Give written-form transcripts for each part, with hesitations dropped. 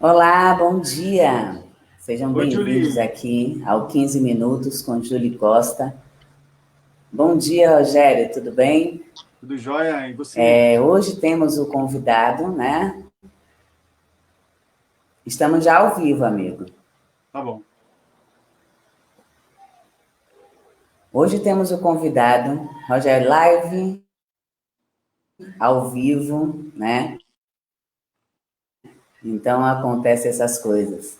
Olá, bom dia. Sejam Oi, bem-vindos Julie. aqui ao 15 Minutos com Julie Costa. Bom dia, Rogério, tudo bem? Tudo jóia? E você? Hoje temos o convidado, né? Estamos já ao vivo, amigo. Tá bom. Hoje temos o convidado, Rogério Live, ao vivo, né? Então acontecem essas coisas.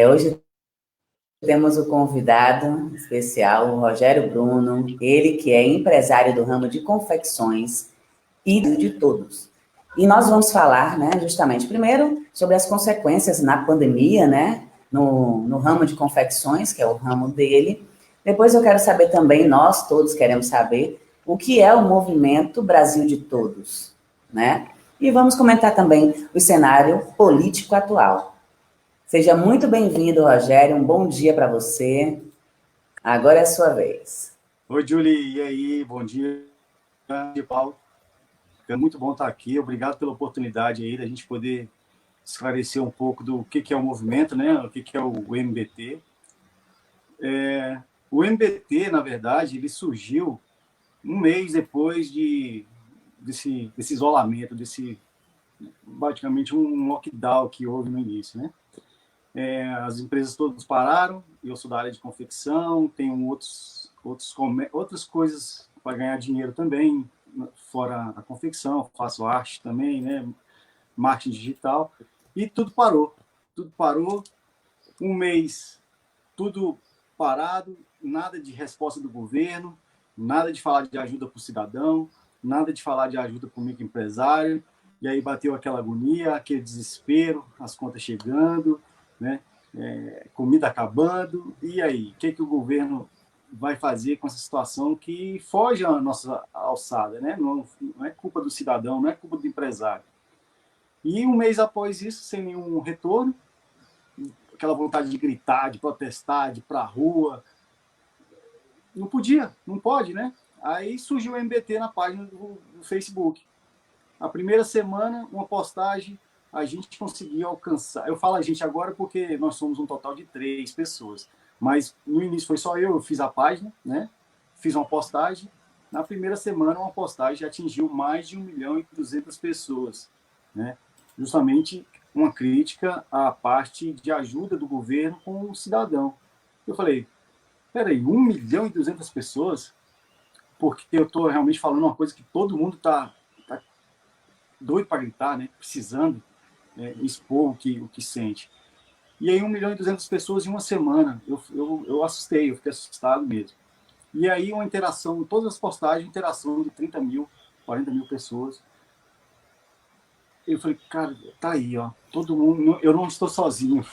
Hoje temos o convidado especial, o Rogério Bruno, ele que é empresário do ramo de confecções e de todos. E nós vamos falar, né, justamente, primeiro, sobre as consequências na pandemia, né, no ramo de confecções, que é o ramo dele. Depois eu quero saber também, nós todos queremos saber, o que é o movimento Brasil de Todos, né? E vamos comentar também o cenário político atual. Seja muito bem-vindo, Rogério, um bom dia para você. Agora é a sua vez. Oi, Julie. E aí? Bom dia, Paulo. É muito bom estar aqui. Obrigado pela oportunidade aí da gente poder esclarecer um pouco do que é o movimento, né? O que é o MBT. O MBT, na verdade, ele surgiu um mês depois desse isolamento, desse praticamente um lockdown que houve no início, né? As empresas todas pararam, eu sou da área de confecção, tenho outras coisas para ganhar dinheiro também, fora a confecção, faço arte também, né? Marketing digital, e tudo parou, um mês, tudo parado, nada de resposta do governo, nada de falar de ajuda para o cidadão, nada de falar de ajuda para o microempresário, e aí bateu aquela agonia, aquele desespero, as contas chegando, né? Comida acabando, e aí? O que o governo vai fazer com essa situação que foge à nossa alçada, né? Não é culpa do cidadão, não é culpa do empresário. E um mês após isso, sem nenhum retorno, aquela vontade de gritar, de protestar, de ir para a rua, não podia, não pode, né? Aí surgiu o MBT na página do Facebook. A primeira semana, uma postagem, a gente conseguiu alcançar. Eu falo a gente agora porque nós somos um total de 3 pessoas. Mas no início foi só eu fiz a página, né? Fiz uma postagem. Na primeira semana, uma postagem atingiu mais de 1.200.000 pessoas, né? Justamente uma crítica à parte de ajuda do governo com o cidadão. Eu falei, peraí, 1.200.000 pessoas? Porque eu estou realmente falando uma coisa que todo mundo tá doido para gritar, né? Precisando expor o que sente. E aí 1.200.000 pessoas em uma semana. Eu assustei, eu fiquei assustado mesmo. E aí uma interação, todas as postagens, interação de 30 mil, 40 mil pessoas. Eu falei, cara, tá aí, ó. Todo mundo, eu não estou sozinho.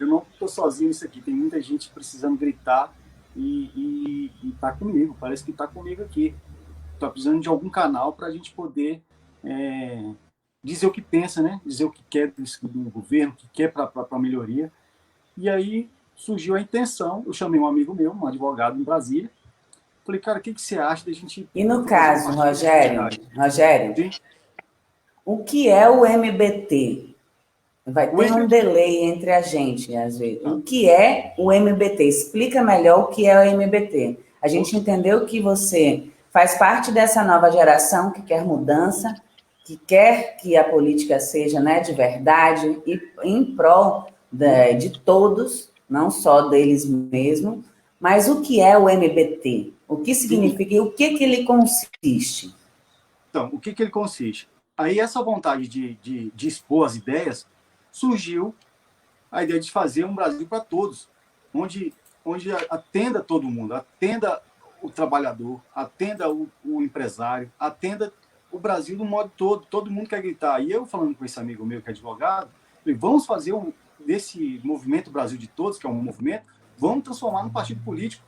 Eu não estou sozinho nisso aqui. Tem muita gente precisando gritar e tá comigo. Parece que tá comigo aqui. Tá precisando de algum canal para a gente poder é, dizer o que pensa, né? Dizer o que quer do governo, o que quer para a melhoria. E aí surgiu a intenção, eu chamei um amigo meu, um advogado em Brasília, falei, cara, o que você acha da gente E no fazer um caso, partido Rogério, político? Rogério, Sim. o que é o MBT? Vai O ter um MBT, delay entre a gente, às vezes. O tá? que é o MBT? Explica melhor o que é o MBT. A gente Ok. entendeu que você faz parte dessa nova geração que quer mudança, que quer que a política seja, né, de verdade e em prol de todos, não só deles mesmos. Mas o que é o MBT? O que Sim. significa e o que ele consiste? Então, o que ele consiste? Aí essa vontade de expor as ideias surgiu a ideia de fazer um Brasil para todos, onde, onde atenda todo mundo, atenda o trabalhador, atenda o empresário, atenda o Brasil do modo todo, todo mundo quer gritar. E eu falando com esse amigo meu que é advogado, falei, vamos fazer desse movimento Brasil de Todos, que é um movimento, vamos transformar num partido político.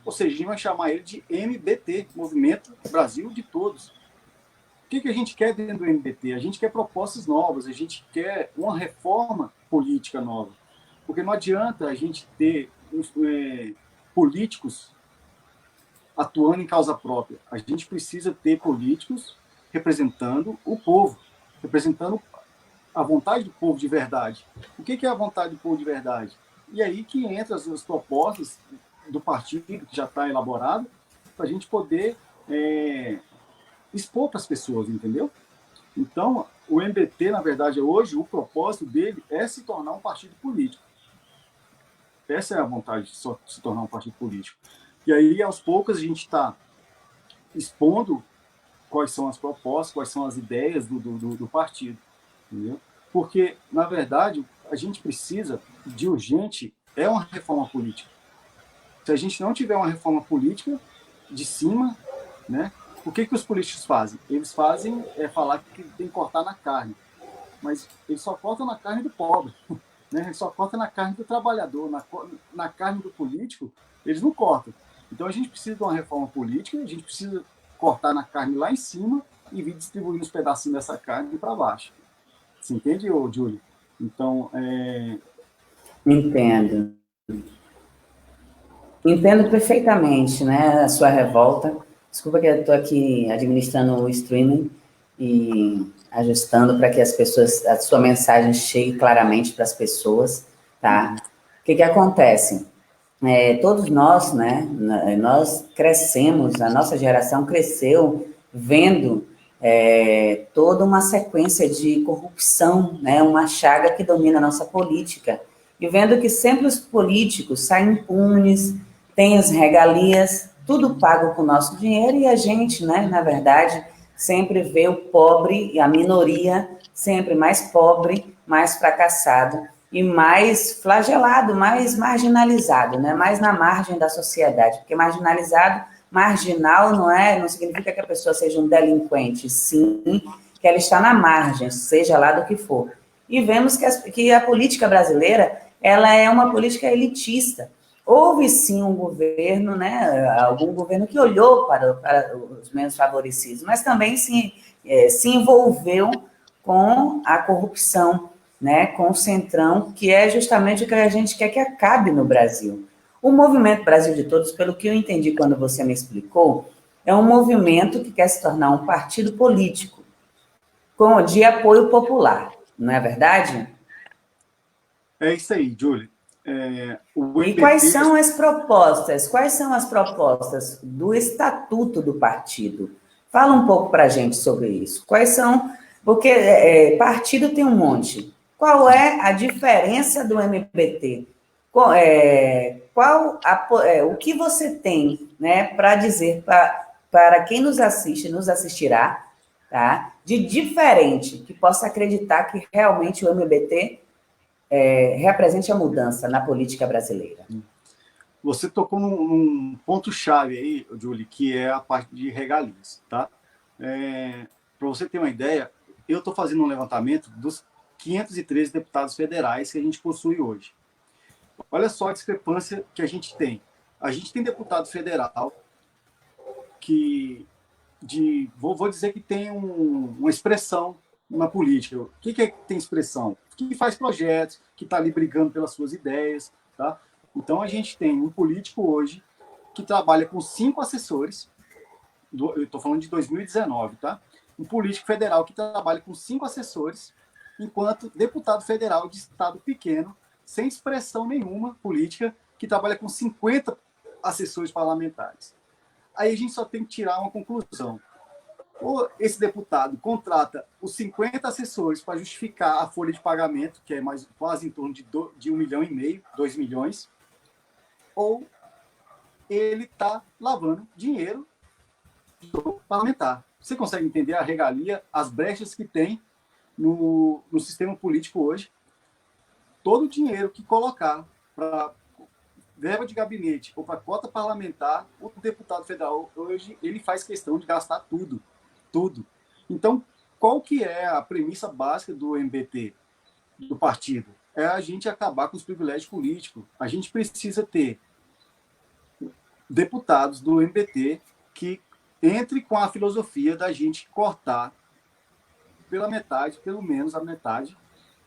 Ou seja, a gente vai chamar ele de MBT, Movimento Brasil de Todos. O que a gente quer dentro do MBT? A gente quer propostas novas, a gente quer uma reforma política nova. Porque não adianta a gente ter políticos atuando em causa própria. A gente precisa ter políticos representando o povo. representando a vontade do povo de verdade. O que é a vontade do povo de verdade? E aí que entram as propostas do partido, que já está elaborado, para a gente poder expor para as pessoas, entendeu? Então, o MBT, na verdade, hoje, o propósito dele é se tornar um partido político. Essa é a vontade de se tornar um partido político. E aí, aos poucos, a gente está expondo quais são as propostas, quais são as ideias do partido, entendeu? Porque, na verdade, a gente precisa de urgente uma reforma política. Se a gente não tiver uma reforma política de cima, né, o que os políticos fazem? Eles fazem falar que tem que cortar na carne, mas eles só cortam na carne do pobre, né? Eles só cortam na carne do trabalhador, na carne do político, eles não cortam. Então a gente precisa de uma reforma política, a gente precisa cortar na carne lá em cima e vir distribuindo os pedacinhos dessa carne para baixo. Você entende, Júlio? Então, Entendo. Entendo perfeitamente, né, a sua revolta. Desculpa que eu estou aqui administrando o streaming e ajustando para que a sua mensagem chegue claramente para as pessoas, tá? O que acontece? Todos nós, né, nós crescemos, a nossa geração cresceu vendo toda uma sequência de corrupção, né, uma chaga que domina a nossa política, e vendo que sempre os políticos saem impunes, têm as regalias, tudo pago com o nosso dinheiro, e a gente, né, na verdade, sempre vê o pobre e a minoria sempre mais pobre, mais fracassado e mais flagelado, mais marginalizado, né? Mais na margem da sociedade, porque marginalizado, marginal não significa que a pessoa seja um delinquente, sim, que ela está na margem, seja lá do que for. E vemos que a política brasileira, ela é uma política elitista. Houve sim um governo, né, algum governo que olhou para os menos favorecidos, mas também se envolveu com a corrupção, né, com o Centrão, que é justamente o que a gente quer que acabe no Brasil. O Movimento Brasil de Todos, pelo que eu entendi quando você me explicou, é um movimento que quer se tornar um partido político de apoio popular, não é verdade? É isso aí, Júlio. O E quais MBT... são as propostas? Quais são as propostas do estatuto do partido? Fala um pouco para a gente sobre isso. Quais são? Porque partido tem um monte. Qual é a diferença do MBT? O que você tem, né, para dizer para quem nos assiste, nos assistirá, tá? De diferente, que possa acreditar que realmente o MBT represente a mudança na política brasileira. Você tocou num ponto-chave aí, Julie, que é a parte de regalias, tá? Para você ter uma ideia, eu estou fazendo um levantamento dos 513 deputados federais que a gente possui hoje. Olha só a discrepância que a gente tem. A gente tem deputado federal que, vou dizer que tem uma expressão na política. O que é que tem expressão? Que faz projetos, que está ali brigando pelas suas ideias, tá? Então, a gente tem um político hoje que trabalha com 5 assessores, eu estou falando de 2019, tá? Um político federal que trabalha com 5 assessores, enquanto deputado federal de estado pequeno, sem expressão nenhuma política, que trabalha com 50 assessores parlamentares. Aí a gente só tem que tirar uma conclusão. Ou esse deputado contrata os 50 assessores para justificar a folha de pagamento, que é quase em torno de 1,5 milhão, 2 milhões, ou ele está lavando dinheiro do parlamentar. Você consegue entender a regalia, as brechas que tem no sistema político hoje? Todo o dinheiro que colocar para verba de gabinete ou para cota parlamentar, o deputado federal hoje ele faz questão de gastar tudo. Então, qual que é a premissa básica do MBT, do partido? É a gente acabar com os privilégios políticos. A gente precisa ter deputados do MBT que entre com a filosofia da gente cortar pela metade, pelo menos a metade,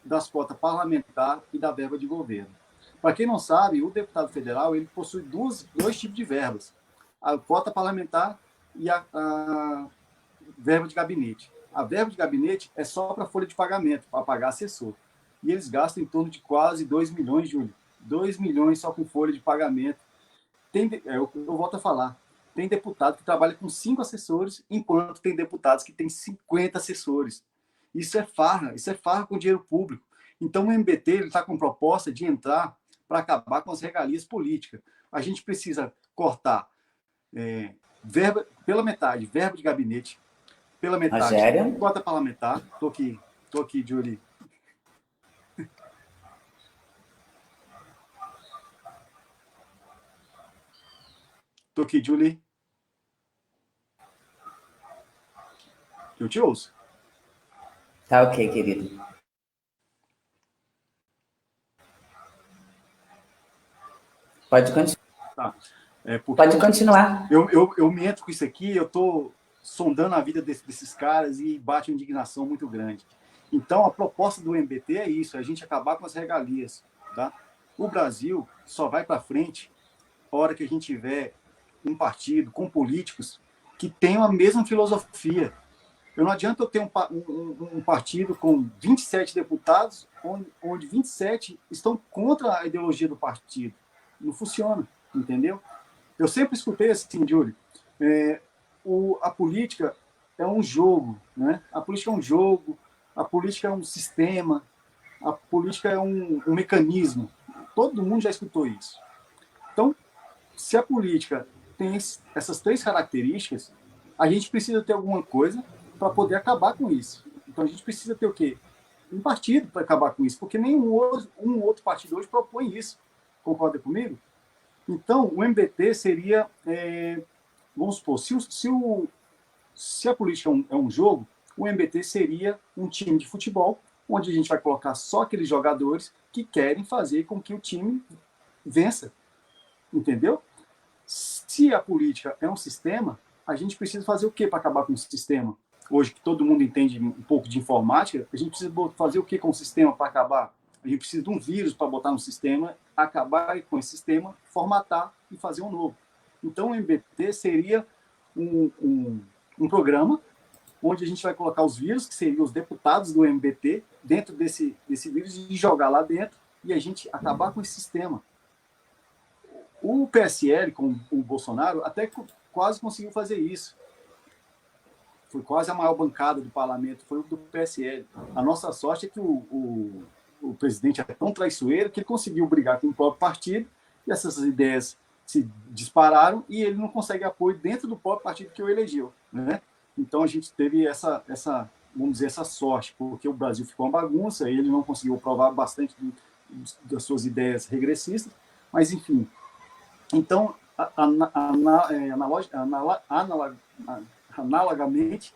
das cotas parlamentar e da verba de governo. Para quem não sabe, o deputado federal ele possui dois tipos de verbas: a cota parlamentar e a verba de gabinete. A verba de gabinete é só para folha de pagamento, para pagar assessor. E eles gastam em torno de quase 2 milhões, Júlio. 2 milhões só com folha de pagamento. Eu volto a falar. Tem deputado que trabalha com 5 assessores, enquanto tem deputados que têm 50 assessores. Isso é farra com dinheiro público. Então o MBT está com proposta de entrar para acabar com as regalias políticas. A gente precisa cortar verba pela metade, verba de gabinete, pela metade, Rogério? cota parlamentar. Estou aqui, Júlio. Estou aqui, Julie. Eu te ouço. Tá ok, querido. Pode continuar. Tá. Pode continuar. Eu me entro com isso aqui, eu estou sondando a vida desses caras e bate uma indignação muito grande. Então, a proposta do MBT é isso, a gente acabar com as regalias. Tá? O Brasil só vai para frente a hora que a gente tiver um partido com políticos que tenham a mesma filosofia. Não adianta eu ter um partido com 27 deputados, onde 27 estão contra a ideologia do partido. Não funciona, entendeu? Eu sempre escutei assim, Júlio, a política é um jogo, né? A política é um jogo, a política é um sistema, a política é um mecanismo. Todo mundo já escutou isso. Então, se a política tem essas 3 características, a gente precisa ter alguma coisa para poder acabar com isso. Então, a gente precisa ter o quê? Um partido para acabar com isso, porque nenhum outro partido hoje propõe isso. Concorda comigo? Então, o MBT seria, vamos supor, se a política é um jogo, o MBT seria um time de futebol, onde a gente vai colocar só aqueles jogadores que querem fazer com que o time vença. Entendeu? Se a política é um sistema, a gente precisa fazer o quê para acabar com o sistema? Hoje, que todo mundo entende um pouco de informática, a gente precisa fazer o quê com o sistema para acabar? A gente precisa de um vírus para botar no sistema, acabar com esse sistema, formatar e fazer um novo. Então, o MBT seria um programa onde a gente vai colocar os vírus, que seriam os deputados do MBT, dentro desse vírus e jogar lá dentro e a gente acabar com esse sistema. O PSL, com o Bolsonaro, até quase conseguiu fazer isso. Foi quase a maior bancada do parlamento, foi o do PSL. A nossa sorte é que o presidente é tão traiçoeiro que ele conseguiu brigar com o próprio partido e essas ideias se dispararam e ele não consegue apoio dentro do próprio partido que o elegeu, né? Então a gente teve vamos dizer, essa sorte, porque o Brasil ficou uma bagunça, ele não conseguiu provar bastante das suas ideias regressistas, mas enfim. Então, analogamente,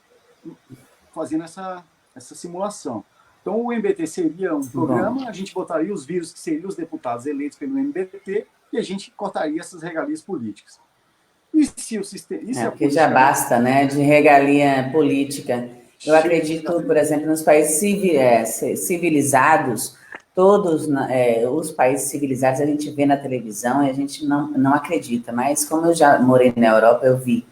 fazendo essa simulação. Então, o MBT seria um programa, a gente botaria os vírus que seriam os deputados eleitos pelo MBT e a gente cortaria essas regalias políticas. E se o sistema... porque já basta, né, de regalia política. Eu acredito, por exemplo, nos países civilizados, todos os países civilizados a gente vê na televisão e a gente não acredita, mas como eu já morei na Europa, eu vi.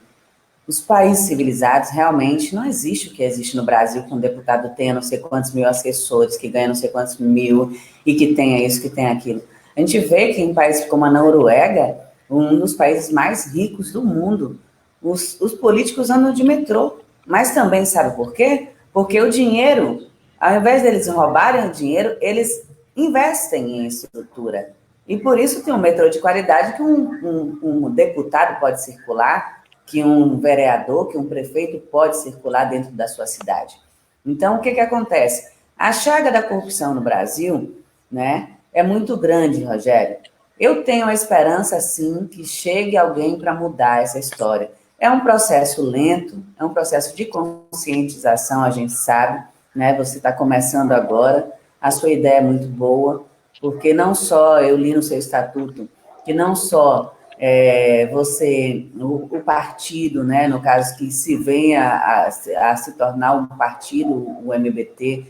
Os países civilizados, realmente, não existe o que existe no Brasil, que um deputado tenha não sei quantos mil assessores, que ganha não sei quantos mil, e que tenha isso, que tenha aquilo. A gente vê que em países como a Noruega, um dos países mais ricos do mundo, os políticos andam de metrô. Mas também, sabe por quê? Porque o dinheiro, ao invés deles roubarem o dinheiro, eles investem em estrutura. E por isso tem um metrô de qualidade que um deputado pode circular, que um vereador, que um prefeito pode circular dentro da sua cidade. Então, o que acontece? A chaga da corrupção no Brasil, né, é muito grande, Rogério. Eu tenho a esperança, sim, que chegue alguém para mudar essa história. É um processo lento, é um processo de conscientização, a gente sabe, né? Você está começando agora, a sua ideia é muito boa, porque não só, eu li no seu estatuto, que não só o partido, né, no caso que se venha a se tornar um partido, o MBT,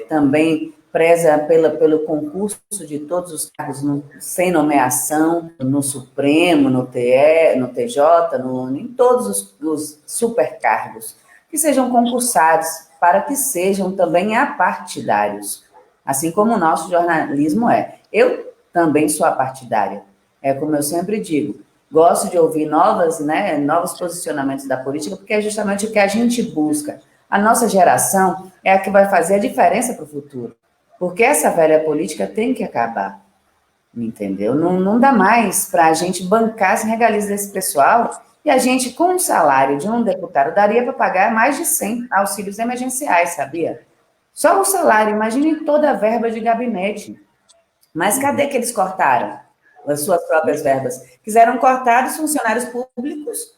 também preza pelo concurso de todos os cargos sem nomeação, no Supremo, no TE, no TJ, em todos os supercargos. que sejam concursados, para que sejam também apartidários, assim como o nosso jornalismo é. Eu também sou apartidária, é como eu sempre digo, gosto de ouvir novos posicionamentos da política, porque é justamente o que a gente busca. A nossa geração é a que vai fazer a diferença para o futuro, porque essa velha política tem que acabar, entendeu? Não dá mais para a gente bancar as regalias desse pessoal, e a gente, com o salário de um deputado, daria para pagar mais de 100 auxílios emergenciais, sabia? Só o salário, imagine toda a verba de gabinete. Mas cadê que eles cortaram as suas próprias verbas? Quiseram cortar dos funcionários públicos,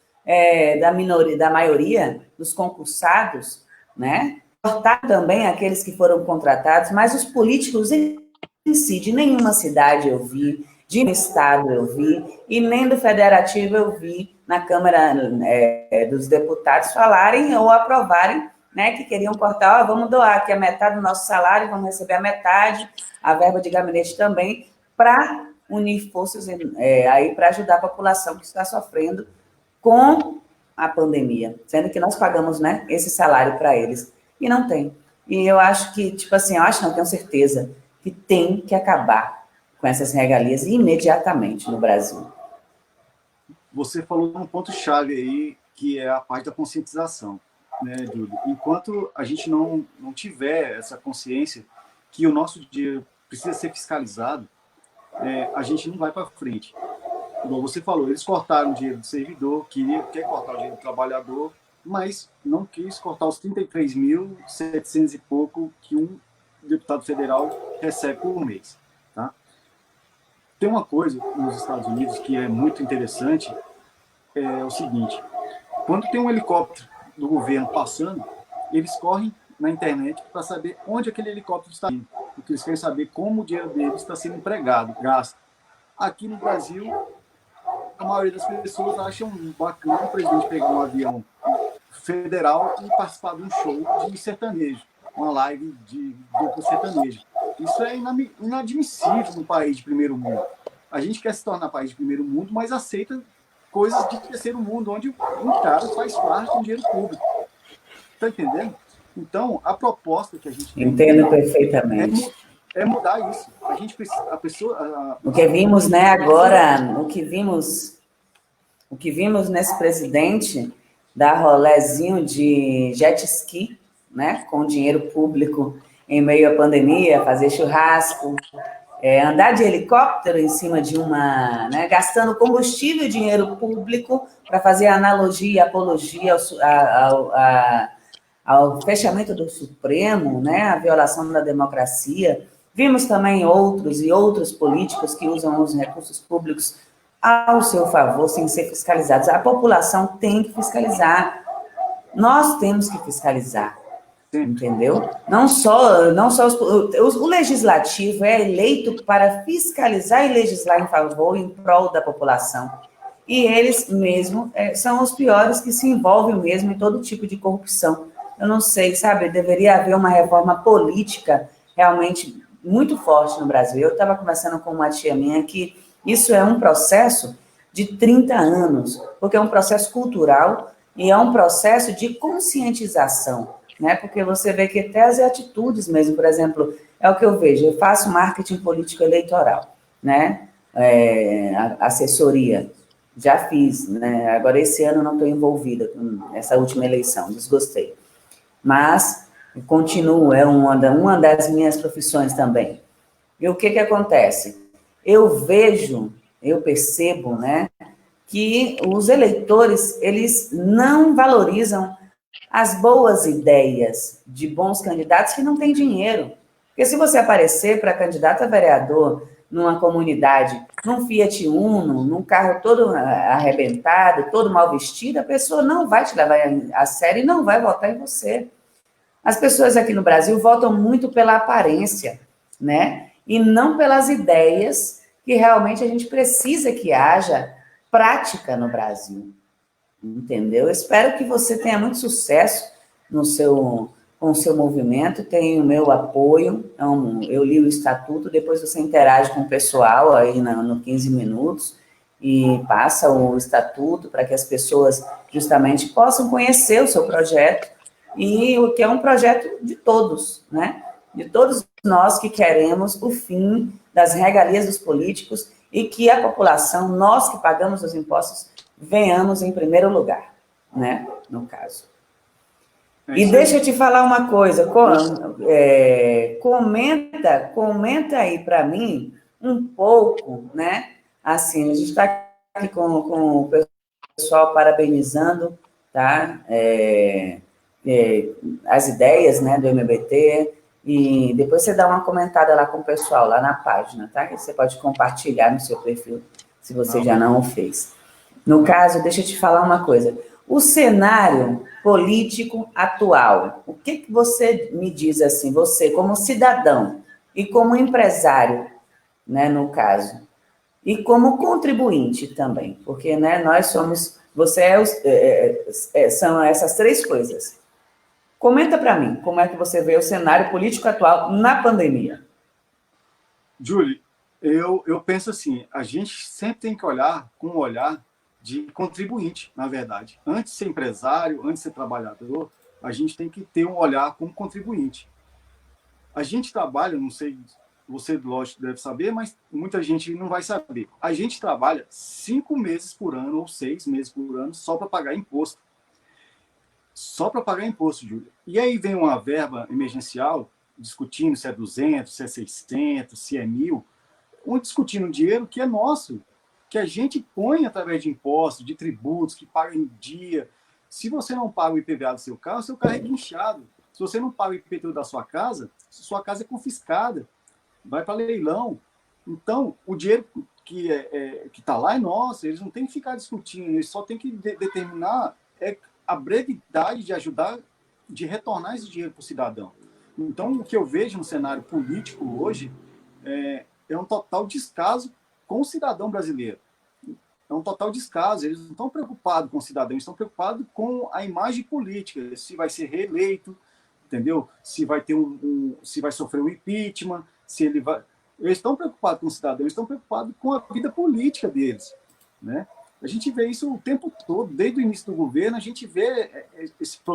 da maioria, dos concursados, né? Cortar também aqueles que foram contratados, mas os políticos em si, de nenhuma cidade eu vi, de nenhum estado eu vi, e nem do federativo eu vi na Câmara dos Deputados falarem ou aprovarem, né, que queriam cortar, vamos doar aqui a metade do nosso salário, vamos receber a metade, a verba de gabinete também, para unir forças aí para ajudar a população que está sofrendo com a pandemia, sendo que nós pagamos, né, esse salário para eles, e não tem. E eu acho que, tipo assim, tenho certeza que tem que acabar com essas regalias imediatamente no Brasil. Você falou um ponto-chave aí, que é a parte da conscientização, né, Júlio? Enquanto a gente não tiver essa consciência que o nosso dinheiro precisa ser fiscalizado, a gente não vai para frente. Como você falou, eles cortaram o dinheiro do servidor, quer cortar o dinheiro do trabalhador, mas não quis cortar os 33.700 e pouco que um deputado federal recebe por mês. Tá? Tem uma coisa nos Estados Unidos que é muito interessante, é o seguinte: quando tem um helicóptero do governo passando, eles correm na internet para saber onde aquele helicóptero está indo, porque eles querem saber como o dinheiro deles está sendo empregado, gasto. Aqui no Brasil, a maioria das pessoas acham bacana o presidente pegar um avião federal e participar de um show de sertanejo, uma live de duplo sertanejo. Isso é inadmissível no país de primeiro mundo. A gente quer se tornar país de primeiro mundo, mas aceita coisas de terceiro mundo, onde um cara faz parte do dinheiro público. Está entendendo? Então, a proposta que a gente tem... Entendo perfeitamente. É mudar isso. A gente precisa... A pessoa... O que vimos, né, agora, o que vimos nesse presidente dar rolezinho de jet ski, né, com dinheiro público em meio à pandemia, fazer churrasco, andar de helicóptero em cima de uma... Né, gastando combustível e dinheiro público para fazer analogia e apologia ao fechamento do Supremo, né, a violação da democracia. Vimos também outros políticos que usam os recursos públicos ao seu favor, sem ser fiscalizados. A população tem que fiscalizar. Nós temos que fiscalizar. Entendeu? Não só o legislativo é eleito para fiscalizar e legislar em favor, em prol da população. E eles mesmo são os piores que se envolvem mesmo em todo tipo de corrupção. Eu não sei, sabe, deveria haver uma reforma política realmente muito forte no Brasil. Eu estava conversando com uma tia minha que isso é um processo de 30 anos, porque é um processo cultural e é um processo de conscientização, né? Porque você vê que até as atitudes mesmo, por exemplo, é o que eu vejo, eu faço marketing político eleitoral, né? Assessoria, já fiz, né? Agora esse ano não estou envolvida com essa última eleição, desgostei. Mas continuo, é uma das minhas profissões também. E o que acontece? Eu percebo, né, que os eleitores, eles não valorizam as boas ideias de bons candidatos que não têm dinheiro. Porque se você aparecer para candidato a vereador numa comunidade, num Fiat Uno, num carro todo arrebentado, todo mal vestido, a pessoa não vai te levar a sério e não vai votar em você. As pessoas aqui no Brasil votam muito pela aparência, né? E não pelas ideias que realmente a gente precisa que haja prática no Brasil. Entendeu? Eu espero que você tenha muito sucesso com o seu movimento, tem o meu apoio. Então, eu li o estatuto, depois você interage com o pessoal aí no 15 minutos e passa o estatuto para que as pessoas justamente possam conhecer o seu projeto, e o que é um projeto de todos, né? De todos nós que queremos o fim das regalias dos políticos e que a população, nós que pagamos os impostos, venhamos em primeiro lugar, né? No caso. E deixa eu te falar uma coisa, comenta aí para mim um pouco, né? Assim, a gente está aqui com o pessoal parabenizando, tá? As ideias, né, do MBT, e depois você dá uma comentada lá com o pessoal, lá na página, tá? Que você pode compartilhar no seu perfil, se você já não o fez. No caso, deixa eu te falar uma coisa. O cenário político atual, o que você me diz assim, você como cidadão e como empresário, né, no caso, e como contribuinte também, porque, né, nós somos, são essas três coisas. Comenta para mim, como é que você vê o cenário político atual na pandemia? Julie, eu penso assim, a gente sempre tem que olhar com um olhar de contribuinte, na verdade. Antes de ser empresário, antes de ser trabalhador, a gente tem que ter um olhar como contribuinte. A gente trabalha, não sei, você, lógico, deve saber, mas muita gente não vai saber. A gente trabalha 5 meses por ano ou 6 meses por ano só para pagar imposto. Só para pagar imposto, Júlia. E aí vem uma verba emergencial, discutindo se é 200, se é 600, se é 1.000, discutindo um dinheiro que é nosso, que a gente põe através de impostos, de tributos, que paga em dia. Se você não paga o IPVA do seu carro é guinchado. Se você não paga o IPTU da sua casa é confiscada, vai para leilão. Então, o dinheiro que está lá é nosso, eles não têm que ficar discutindo, eles só têm que determinar a brevidade de ajudar, de retornar esse dinheiro para o cidadão. Então, o que eu vejo no cenário político hoje é um total descaso com o cidadão brasileiro. É um total descaso. Eles não estão preocupados com o cidadão, eles estão preocupados com a imagem política, se vai ser reeleito, entendeu? Se vai ter se vai sofrer um impeachment, se ele vai. Eles estão preocupados com o cidadão, eles estão preocupados com a vida política deles, né? A gente vê isso o tempo todo, desde o início do governo, a gente vê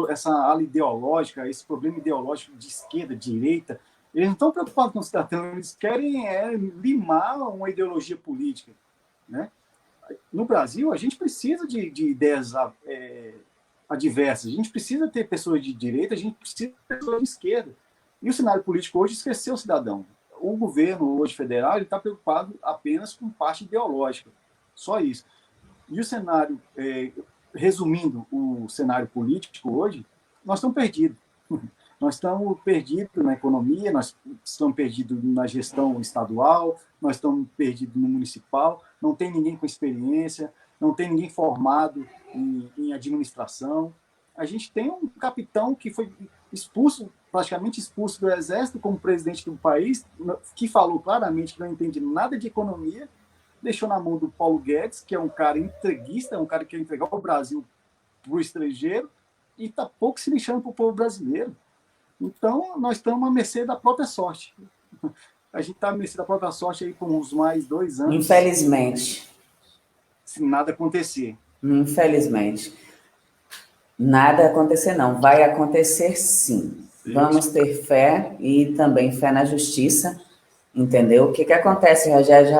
essa ala ideológica, esse problema ideológico de esquerda, direita. Eles não estão preocupados com o cidadão, eles querem limar uma ideologia política, né? No Brasil, a gente precisa de ideias adversas, a gente precisa ter pessoas de direita, a gente precisa ter pessoas de esquerda. E o cenário político hoje esqueceu o cidadão. O governo hoje federal está preocupado apenas com parte ideológica, só isso. E o cenário, resumindo o cenário político hoje, nós estamos perdidos. Nós estamos perdidos na economia, nós estamos perdidos na gestão estadual, nós estamos perdidos no municipal, não tem ninguém com experiência, não tem ninguém formado em administração. A gente tem um capitão que foi praticamente expulso do Exército como presidente do país, que falou claramente que não entende nada de economia, deixou na mão do Paulo Guedes, que é um cara entreguista, é um cara que quer entregar o Brasil para o estrangeiro, e está pouco se lixando para o povo brasileiro. Então, nós estamos à mercê da própria sorte. A gente está à mercê da própria sorte aí por uns mais 2 anos. Infelizmente. Se nada acontecer. Infelizmente. Nada acontecer, não. Vai acontecer, sim. Vamos ter fé e também fé na justiça, entendeu? O que acontece, Rogério?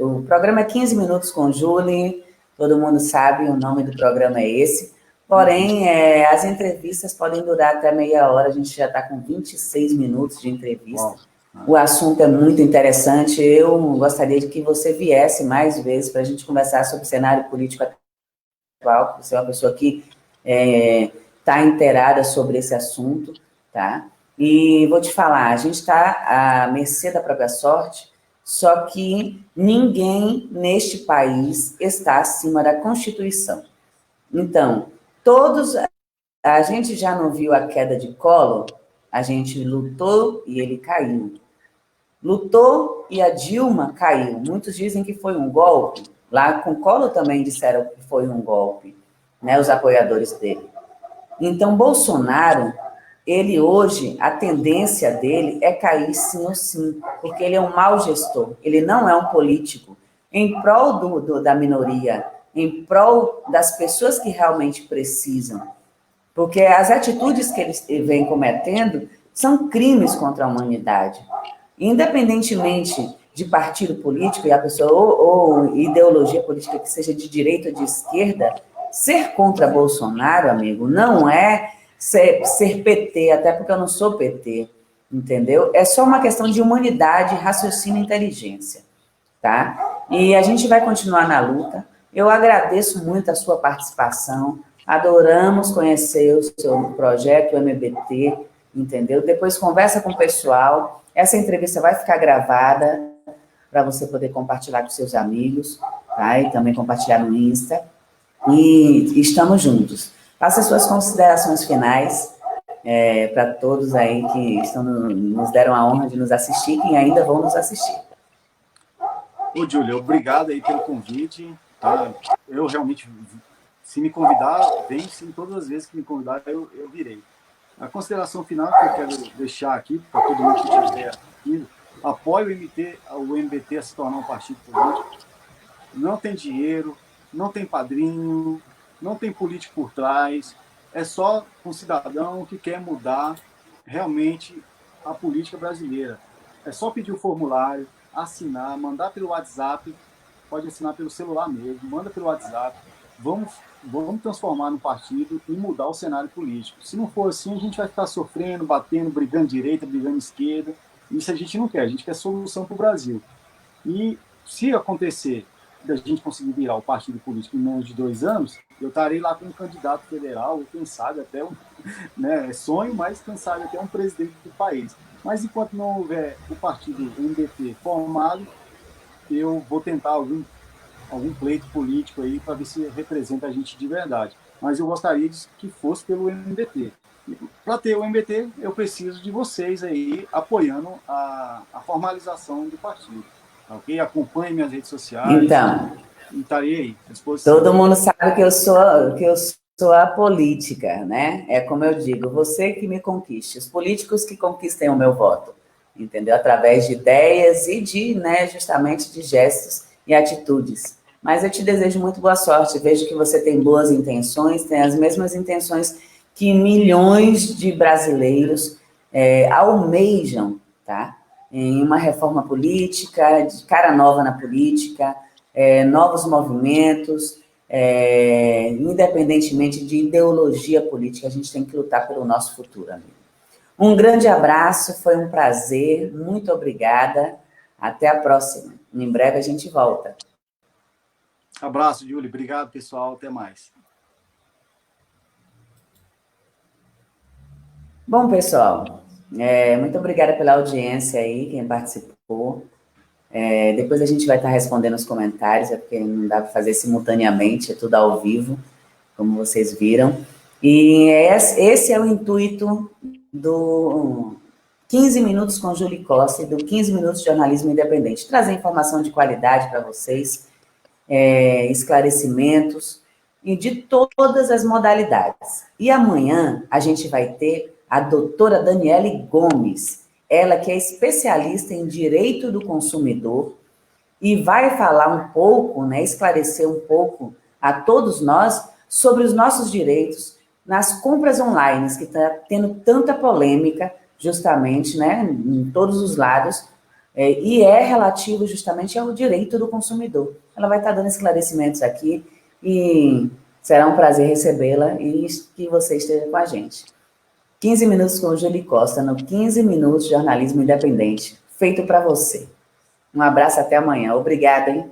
O programa é 15 minutos com Julie, todo mundo sabe, o nome do programa é esse. Porém, as entrevistas podem durar até meia hora, a gente já está com 26 minutos de entrevista. O assunto é muito interessante, eu gostaria de que você viesse mais vezes para a gente conversar sobre o cenário político atual, você é uma pessoa que está inteirada sobre esse assunto, tá? E vou te falar, a gente está à mercê da própria sorte, só que ninguém neste país está acima da Constituição. Então, a gente já não viu a queda de Collor, a gente lutou e ele caiu. Lutou e a Dilma caiu. Muitos dizem que foi um golpe. Lá com Collor também disseram que foi um golpe, né, os apoiadores dele. Então, Bolsonaro, ele hoje, a tendência dele é cair sim ou sim, porque ele é um mau gestor, ele não é um político em prol da minoria, em prol das pessoas que realmente precisam. porque as atitudes que eles vêm cometendo são crimes contra a humanidade. Independentemente de partido político, e a pessoa, ou ideologia política que seja de direita ou de esquerda, ser contra Bolsonaro, amigo, não é ser PT, até porque eu não sou PT, entendeu? É só uma questão de humanidade, raciocínio e inteligência, tá? E a gente vai continuar na luta. Eu agradeço muito a sua participação, adoramos conhecer o seu projeto, o MBT, entendeu? Depois conversa com o pessoal, essa entrevista vai ficar gravada para você poder compartilhar com seus amigos, tá? E também compartilhar no Insta. E estamos juntos. Faça suas considerações finais para todos aí que nos deram a honra de nos assistir e ainda vão nos assistir. Ô, Júlia, obrigado aí pelo convite. Tá? Eu realmente, se me convidar, vem sim, todas as vezes que me convidar, eu virei. A consideração final que eu quero deixar aqui, para todo mundo que estiver aqui, apoie o MBT a se tornar um partido político. Não tem dinheiro, não tem padrinho, não tem político por trás, é só um cidadão que quer mudar realmente a política brasileira. É só pedir o formulário, assinar, mandar pelo WhatsApp, pode assinar pelo celular mesmo, manda pelo WhatsApp, vamos transformar no partido e mudar o cenário político. Se não for assim, a gente vai ficar sofrendo, batendo, brigando direita, brigando esquerda. Isso a gente não quer, a gente quer solução para o Brasil. E se acontecer da gente conseguir virar o partido político em menos de 2 anos, eu estarei lá como candidato federal, ou quem sabe até é sonho, mas quem sabe até um presidente do país. Mas enquanto não houver o partido MBT formado, eu vou tentar algum pleito político aí para ver se representa a gente de verdade. Mas eu gostaria que fosse pelo MBT. Para ter o MBT, eu preciso de vocês aí apoiando a formalização do partido. Ok? Acompanhe minhas redes sociais. Então, e estarei aí à disposição. Todo mundo sabe que eu sou a política, né? É como eu digo, você que me conquiste, os políticos que conquistem o meu voto, entendeu? Através de ideias e justamente de gestos e atitudes. Mas eu te desejo muito boa sorte, vejo que você tem boas intenções, tem as mesmas intenções que milhões de brasileiros almejam, tá? Em uma reforma política, de cara nova na política, novos movimentos, independentemente de ideologia política, a gente tem que lutar pelo nosso futuro, amigo. Um grande abraço, foi um prazer, muito obrigada, até a próxima. Em breve a gente volta. Abraço, Júlio, obrigado, pessoal, até mais. Bom, pessoal, muito obrigada pela audiência aí, quem participou. Depois a gente vai estar respondendo os comentários, porque não dá para fazer simultaneamente, é tudo ao vivo, como vocês viram. E esse é o intuito do 15 Minutos com Júlia Costa e do 15 Minutos de Jornalismo Independente. Trazer informação de qualidade para vocês, esclarecimentos, e de todas as modalidades. E amanhã a gente vai ter a doutora Daniele Gomes, ela que é especialista em direito do consumidor e vai falar um pouco, esclarecer um pouco a todos nós sobre os nossos direitos nas compras online, que está tendo tanta polêmica, justamente, em todos os lados, e é relativo justamente ao direito do consumidor. Ela vai estar dando esclarecimentos aqui e será um prazer recebê-la e que você esteja com a gente. 15 Minutos com Júlia Costa, no 15 Minutos de Jornalismo Independente, feito para você. Um abraço, até amanhã. Obrigada, hein?